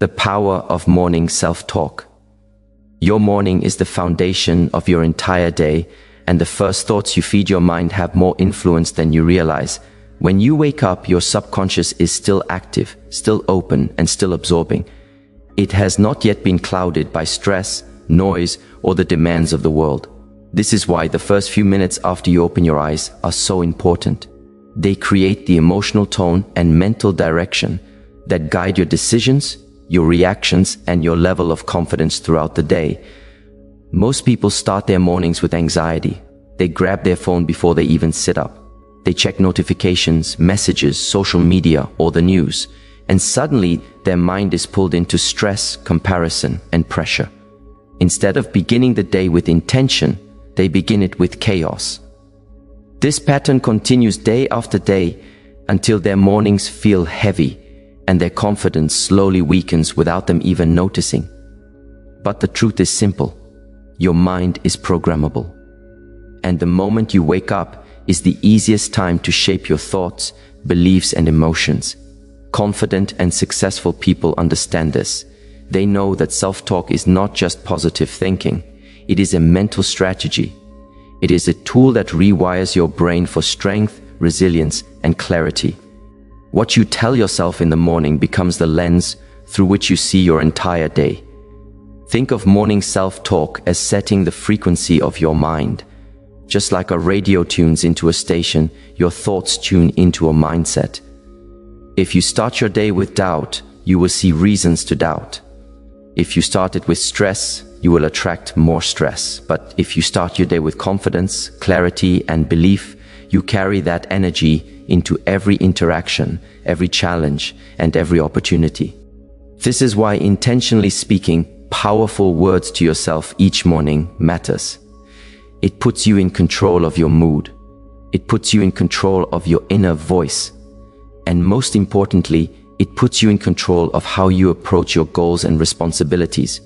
The power of morning self-talk. Your morning is the foundation of your entire day, and the first thoughts you feed your mind have more influence than you realize. When you wake up, your subconscious is still active, still open, and still absorbing. It has not yet been clouded by stress, noise, or the demands of the world. This is why the first few minutes after you open your eyes are so important. They create the emotional tone and mental direction that guide your decisions, your reactions, and your level of confidence throughout the day. Most people start their mornings with anxiety. They grab their phone before they even sit up. They check notifications, messages, social media, or the news, and suddenly their mind is pulled into stress, comparison, and pressure. Instead of beginning the day with intention, they begin it with chaos. This pattern continues day after day until their mornings feel heavy and their confidence slowly weakens without them even noticing. But the truth is simple. Your mind is programmable. And the moment you wake up is the easiest time to shape your thoughts, beliefs, and emotions. Confident and successful people understand this. They know that self-talk is not just positive thinking. It is a mental strategy. It is a tool that rewires your brain for strength, resilience, and clarity. What you tell yourself in the morning becomes the lens through which you see your entire day. Think of morning self-talk as setting the frequency of your mind. Just like a radio tunes into a station, your thoughts tune into a mindset. If you start your day with doubt, you will see reasons to doubt. If you start it with stress, you will attract more stress. But if you start your day with confidence, clarity, and belief, you carry that energy into every interaction, every challenge, and every opportunity. This is why intentionally speaking powerful words to yourself each morning matters. It puts you in control of your mood. It puts you in control of your inner voice. And most importantly, it puts you in control of how you approach your goals and responsibilities.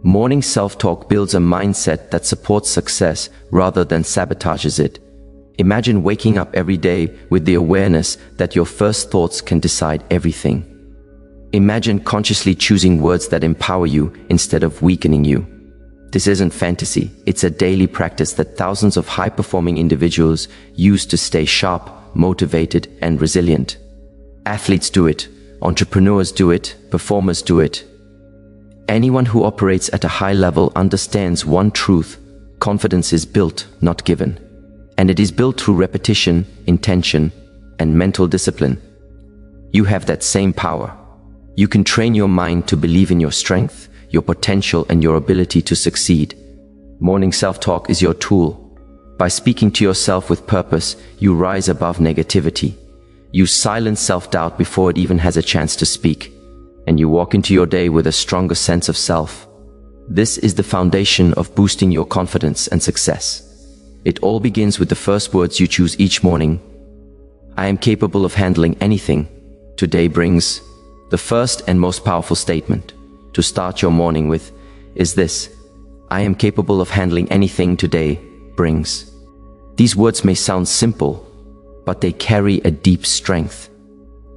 Morning self-talk builds a mindset that supports success rather than sabotages it. Imagine waking up every day with the awareness that your first thoughts can decide everything. Imagine consciously choosing words that empower you instead of weakening you. This isn't fantasy, it's a daily practice that thousands of high-performing individuals use to stay sharp, motivated, and resilient. Athletes do it, entrepreneurs do it, performers do it. Anyone who operates at a high level understands one truth: confidence is built, not given. And it is built through repetition, intention, and mental discipline. You have that same power. You can train your mind to believe in your strength, your potential, and your ability to succeed. Morning self-talk is your tool. By speaking to yourself with purpose, you rise above negativity. You silence self-doubt before it even has a chance to speak. And you walk into your day with a stronger sense of self. This is the foundation of boosting your confidence and success. It all begins with the first words you choose each morning. I am capable of handling anything today brings. The first and most powerful statement to start your morning with is this: I am capable of handling anything today brings. These words may sound simple, but they carry a deep strength.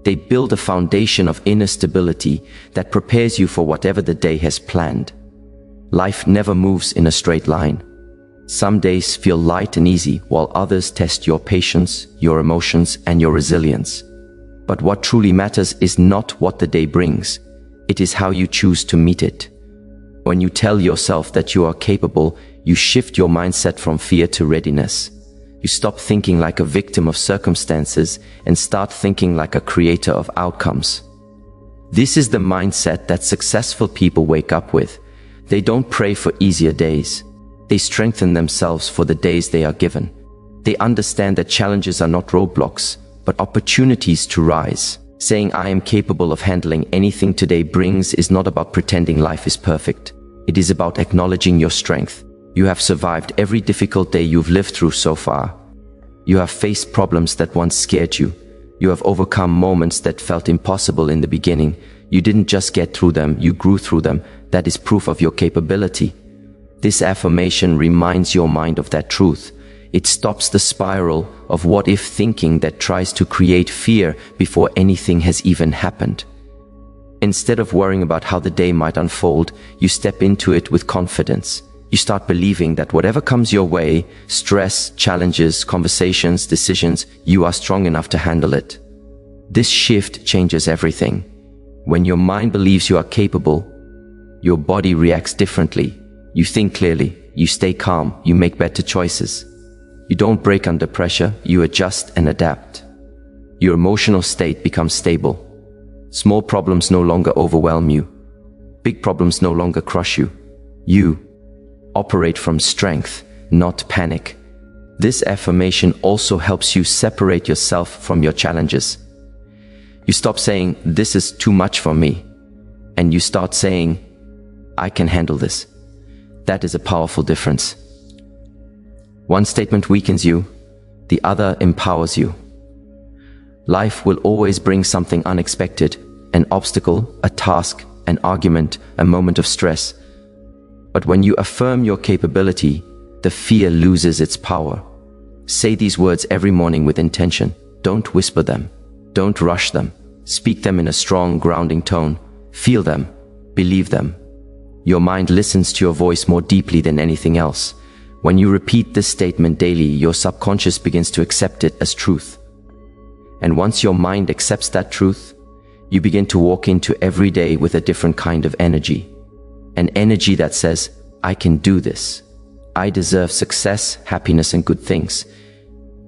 They build a foundation of inner stability that prepares you for whatever the day has planned. Life never moves in a straight line. Some days feel light and easy, while others test your patience, your emotions, and your resilience. But what truly matters is not what the day brings. It is how you choose to meet it. When you tell yourself that you are capable, you shift your mindset from fear to readiness. You stop thinking like a victim of circumstances and start thinking like a creator of outcomes. This is the mindset that successful people wake up with. They don't pray for easier days. They strengthen themselves for the days they are given. They understand that challenges are not roadblocks, but opportunities to rise. Saying I am capable of handling anything today brings is not about pretending life is perfect. It is about acknowledging your strength. You have survived every difficult day you've lived through so far. You have faced problems that once scared you. You have overcome moments that felt impossible in the beginning. You didn't just get through them, you grew through them. That is proof of your capability. This affirmation reminds your mind of that truth. It stops the spiral of what-if thinking that tries to create fear before anything has even happened. Instead of worrying about how the day might unfold, you step into it with confidence. You start believing that whatever comes your way, stress, challenges, conversations, decisions, you are strong enough to handle it. This shift changes everything. When your mind believes you are capable, your body reacts differently. You think clearly, you stay calm, you make better choices. You don't break under pressure, you adjust and adapt. Your emotional state becomes stable. Small problems no longer overwhelm you. Big problems no longer crush you. You operate from strength, not panic. This affirmation also helps you separate yourself from your challenges. You stop saying, "This is too much for me," and you start saying, "I can handle this." That is a powerful difference. One statement weakens you, the other empowers you. Life will always bring something unexpected, an obstacle, a task, an argument, a moment of stress. But when you affirm your capability, the fear loses its power. Say these words every morning with intention. Don't whisper them. Don't rush them. Speak them in a strong, grounding tone. Feel them. Believe them. Your mind listens to your voice more deeply than anything else. When you repeat this statement daily, your subconscious begins to accept it as truth. And once your mind accepts that truth, you begin to walk into every day with a different kind of energy. An energy that says, "I can do this. I deserve success, happiness, and good things."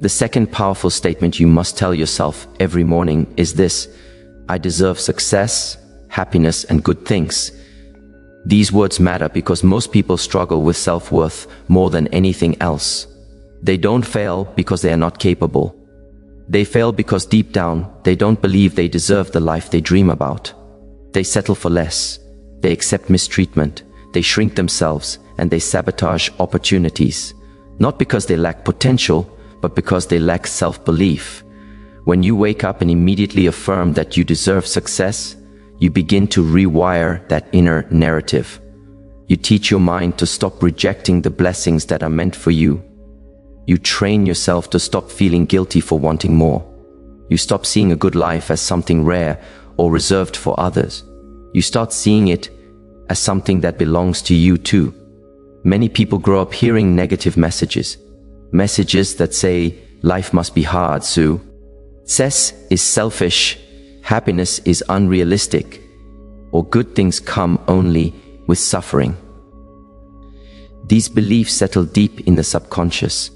The second powerful statement you must tell yourself every morning is this: "I deserve success, happiness, and good things." These words matter because most people struggle with self-worth more than anything else. They don't fail because they are not capable. They fail because deep down, they don't believe they deserve the life they dream about. They settle for less. They accept mistreatment. They shrink themselves, and they sabotage opportunities. Not because they lack potential, but because they lack self-belief. When you wake up and immediately affirm that you deserve success, you begin to rewire that inner narrative. You teach your mind to stop rejecting the blessings that are meant for you. You train yourself to stop feeling guilty for wanting more. You stop seeing a good life as something rare or reserved for others. You start seeing it as something that belongs to you too. Many people grow up hearing negative messages. Messages that say, "Life must be hard, Sue. Success is selfish. Happiness is unrealistic. Or good things come only with suffering." These beliefs settle deep in the subconscious.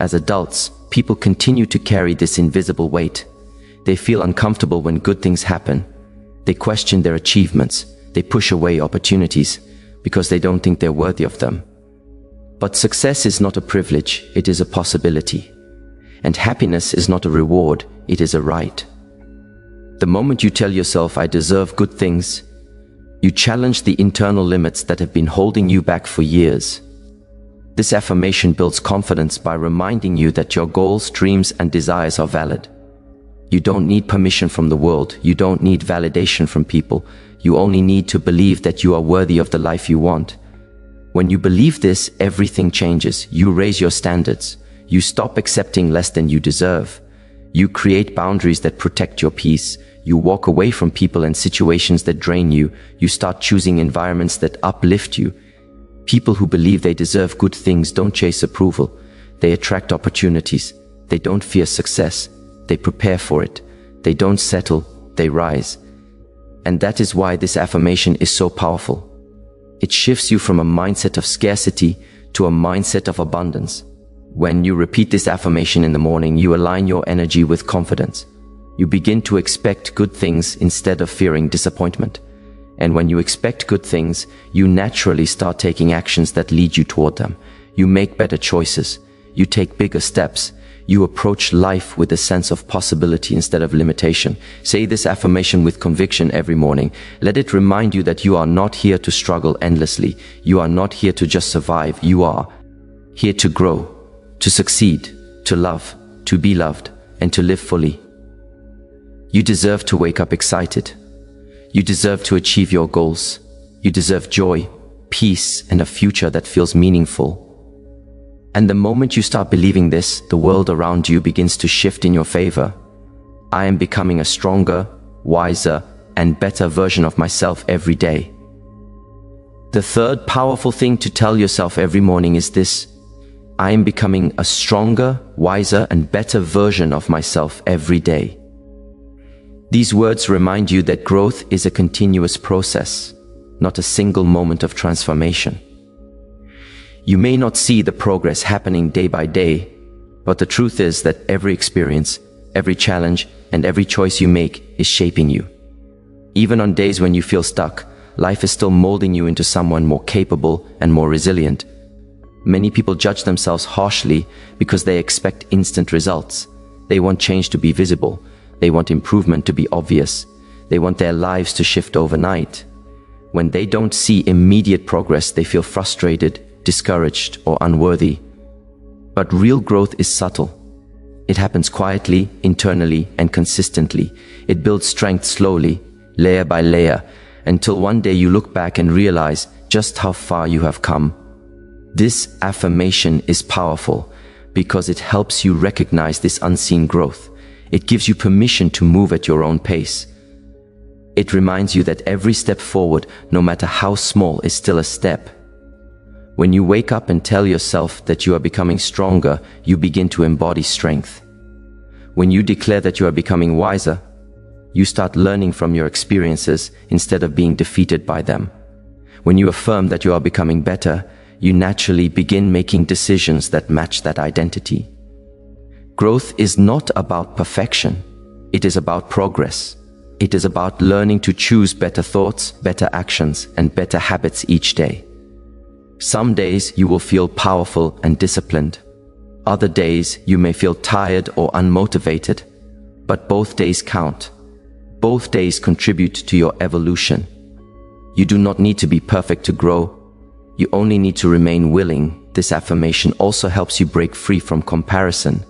As adults, people continue to carry this invisible weight. They feel uncomfortable when good things happen. They question their achievements. They push away opportunities because they don't think they're worthy of them. But success is not a privilege, it is a possibility. And happiness is not a reward, it is a right. The moment you tell yourself, "I deserve good things," you challenge the internal limits that have been holding you back for years. This affirmation builds confidence by reminding you that your goals, dreams, and desires are valid. You don't need permission from the world. You don't need validation from people. You only need to believe that you are worthy of the life you want. When you believe this, everything changes. You raise your standards. You stop accepting less than you deserve. You create boundaries that protect your peace. You walk away from people and situations that drain you. You start choosing environments that uplift you. People who believe they deserve good things don't chase approval. They attract opportunities. They don't fear success. They prepare for it. They don't settle. They rise. And that is why this affirmation is so powerful. It shifts you from a mindset of scarcity to a mindset of abundance. When you repeat this affirmation in the morning, you align your energy with confidence. You begin to expect good things instead of fearing disappointment. And when you expect good things, you naturally start taking actions that lead you toward them. You make better choices. You take bigger steps. You approach life with a sense of possibility instead of limitation. Say this affirmation with conviction every morning. Let it remind you that you are not here to struggle endlessly. You are not here to just survive. You are here to grow, to succeed, to love, to be loved, and to live fully. You deserve to wake up excited. You deserve to achieve your goals. You deserve joy, peace, and a future that feels meaningful. And the moment you start believing this, the world around you begins to shift in your favor. I am becoming a stronger, wiser, and better version of myself every day. The third powerful thing to tell yourself every morning is this: I am becoming a stronger, wiser, and better version of myself every day. These words remind you that growth is a continuous process, not a single moment of transformation. You may not see the progress happening day by day, but the truth is that every experience, every challenge, and every choice you make is shaping you. Even on days when you feel stuck, life is still molding you into someone more capable and more resilient. Many people judge themselves harshly because they expect instant results. They want change to be visible. They want improvement to be obvious. They want their lives to shift overnight. When they don't see immediate progress, they feel frustrated, discouraged, or unworthy. But real growth is subtle. It happens quietly, internally, and consistently. It builds strength slowly, layer by layer, until one day you look back and realize just how far you have come. This affirmation is powerful because it helps you recognize this unseen growth. It gives you permission to move at your own pace. It reminds you that every step forward, no matter how small, is still a step. When you wake up and tell yourself that you are becoming stronger, you begin to embody strength. When you declare that you are becoming wiser, you start learning from your experiences instead of being defeated by them. When you affirm that you are becoming better, you naturally begin making decisions that match that identity. Growth is not about perfection. It is about progress. It is about learning to choose better thoughts, better actions, and better habits each day. Some days you will feel powerful and disciplined. Other days you may feel tired or unmotivated. But both days count. Both days contribute to your evolution. You do not need to be perfect to grow. You only need to remain willing. This affirmation also helps you break free from comparison.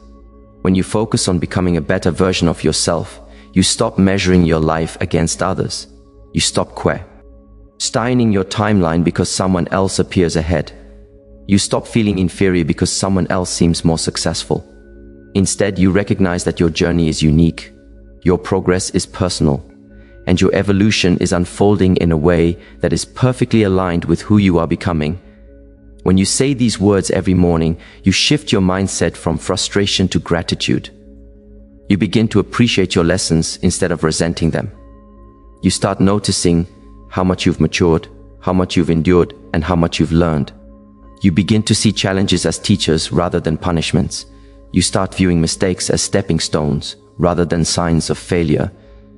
When you focus on becoming a better version of yourself, you stop measuring your life against others. You stop questioning your timeline because someone else appears ahead. You stop feeling inferior because someone else seems more successful. Instead, you recognize that your journey is unique. Your progress is personal, and your evolution is unfolding in a way that is perfectly aligned with who you are becoming. When you say these words every morning, you shift your mindset from frustration to gratitude. You begin to appreciate your lessons instead of resenting them. You start noticing how much you've matured, how much you've endured, and how much you've learned. You begin to see challenges as teachers rather than punishments. You start viewing mistakes as stepping stones rather than signs of failure.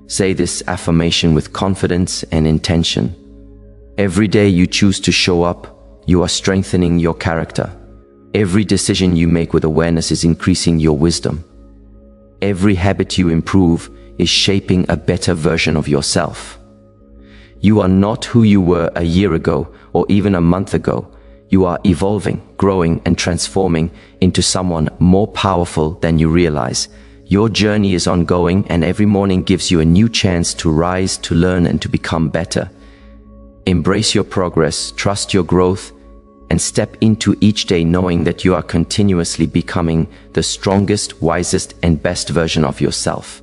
Say this affirmation with confidence and intention. Every day you choose to show up, you are strengthening your character. Every decision you make with awareness is increasing your wisdom. Every habit you improve is shaping a better version of yourself. You are not who you were a year ago or even a month ago. You are evolving, growing, and transforming into someone more powerful than you realize. Your journey is ongoing, and every morning gives you a new chance to rise, to learn, and to become better. Embrace your progress, trust your growth, and step into each day knowing that you are continuously becoming the strongest, wisest, and best version of yourself.